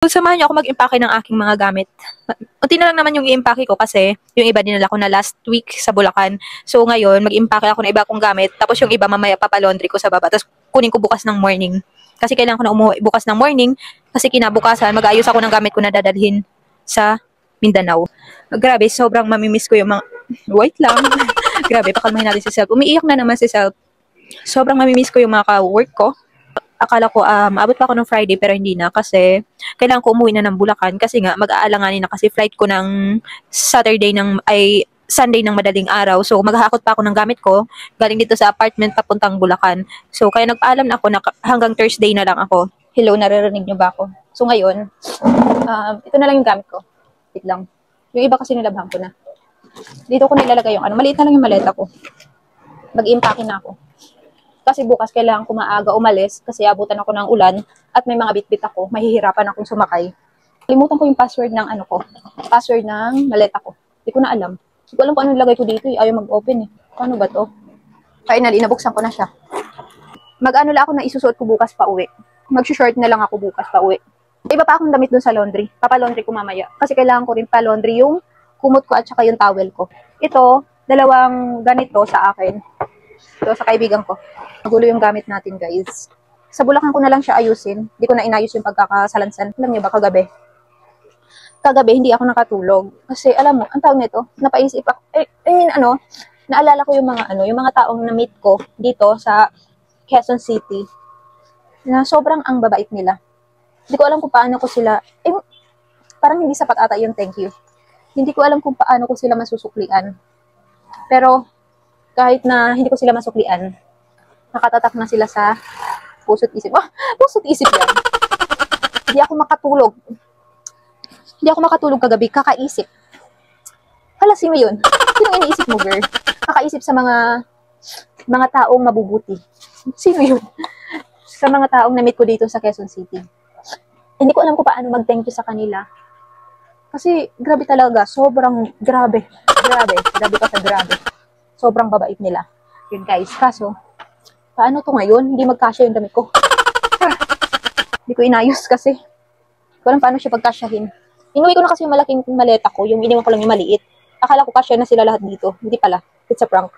Samahan niyo ako mag-impake ng aking mga gamit. Unti na lang naman yung i-impake ko kasi yung iba dinala ko na last week sa Bulacan. So ngayon, mag-impake ako ng iba kong gamit. Tapos yung iba mamaya papalaundry ko sa baba. Tapos kunin ko bukas ng morning. Kasi kailangan ko na umuwi bukas ng morning. Kasi kinabukasan, mag-ayos ako ng gamit ko na dadalhin sa Mindanao. Grabe, sobrang mamimiss ko yung mga... Wait lang. Grabe, pakalmahin natin si Self. Umiiyak na naman si Self. Sobrang mamimiss ko yung mga ka-work ko. Akala ko abot pa ako ng Friday pero hindi na kasi kailangan ko umuwi na ng Bulacan kasi nga mag-aalanganin na kasi flight ko ng Sunday ng madaling araw. So maghahakot pa ako ng gamit ko galing dito sa apartment papuntang Bulacan. So kaya nagpaalam na ako na hanggang Thursday na lang ako. Hello, naririnig niyo ba ako? So ngayon, ito na lang yung gamit ko. Wait lang. Yung iba kasi nilabhan ko na. Dito ko nilalagay yung maliit na lang yung maleta ko. Mag-impake na ako. Kasi bukas kailangan ko maaga umalis kasi abutan ako ng ulan at may mga bitbit ako. Mahihirapan akong sumakay. Kalimutan ko yung password ng password ng maleta ko. Hindi ko na alam. Hindi ko alam kung ano nilagay ko dito. Ayaw mag-open eh. Paano ba to? Finally, nabuksan ko na siya. Mag-ano lang ako na isusuot ko bukas pa uwi. Mag-short na lang ako bukas pa uwi. Iba pa akong damit dun sa laundry. Papalaundry ko mamaya. Kasi kailangan ko rin pa-laundry yung kumot ko at saka yung towel ko. Ito, dalawang ganito sa akin. Ito sa kaibigan ko. Magulo yung gamit natin, guys. Sa Bulacan ko na lang siya ayusin. Hindi ko na inayos yung pagkakasalansan. Alam niyo ba, kagabi? Kagabi, hindi ako nakatulog. Kasi, alam mo, ang tawag nito, napaisip ako, naalala ko yung mga taong na-meet ko dito sa Quezon City, na sobrang ang babait nila. Hindi ko alam kung paano ko sila, parang hindi sapat ata yung thank you. Hindi ko alam kung paano ko sila masusuklian. Pero, kahit na hindi ko sila masuklian, nakatatak na sila sa puso't isip. Puso't isip yan. Hindi ako makatulog. Hindi ako makatulog kagabi, kakaisip. Hala, sino yun? Sino iniisip mo, girl? Kakaisip sa mga taong mabubuti. Sino yun? Sa mga taong na-meet ko dito sa Quezon City. Hindi ko alam kung paano mag-thank you sa kanila. Kasi, grabe talaga. Sobrang grabe. Grabe. Grabe pa sa grabe. Sobrang babait nila. Yun, guys. Kaso, paano to ngayon? Hindi magkasya yung damit ko. Hindi ko inayos kasi. Hindi ko alam paano siya pagkasyahin. Inuwi ko na kasi yung malaking maleta ko. Yung iniwan ko lang yung maliit. Akala ko kasya na sila lahat dito. Hindi pala. It's a prank.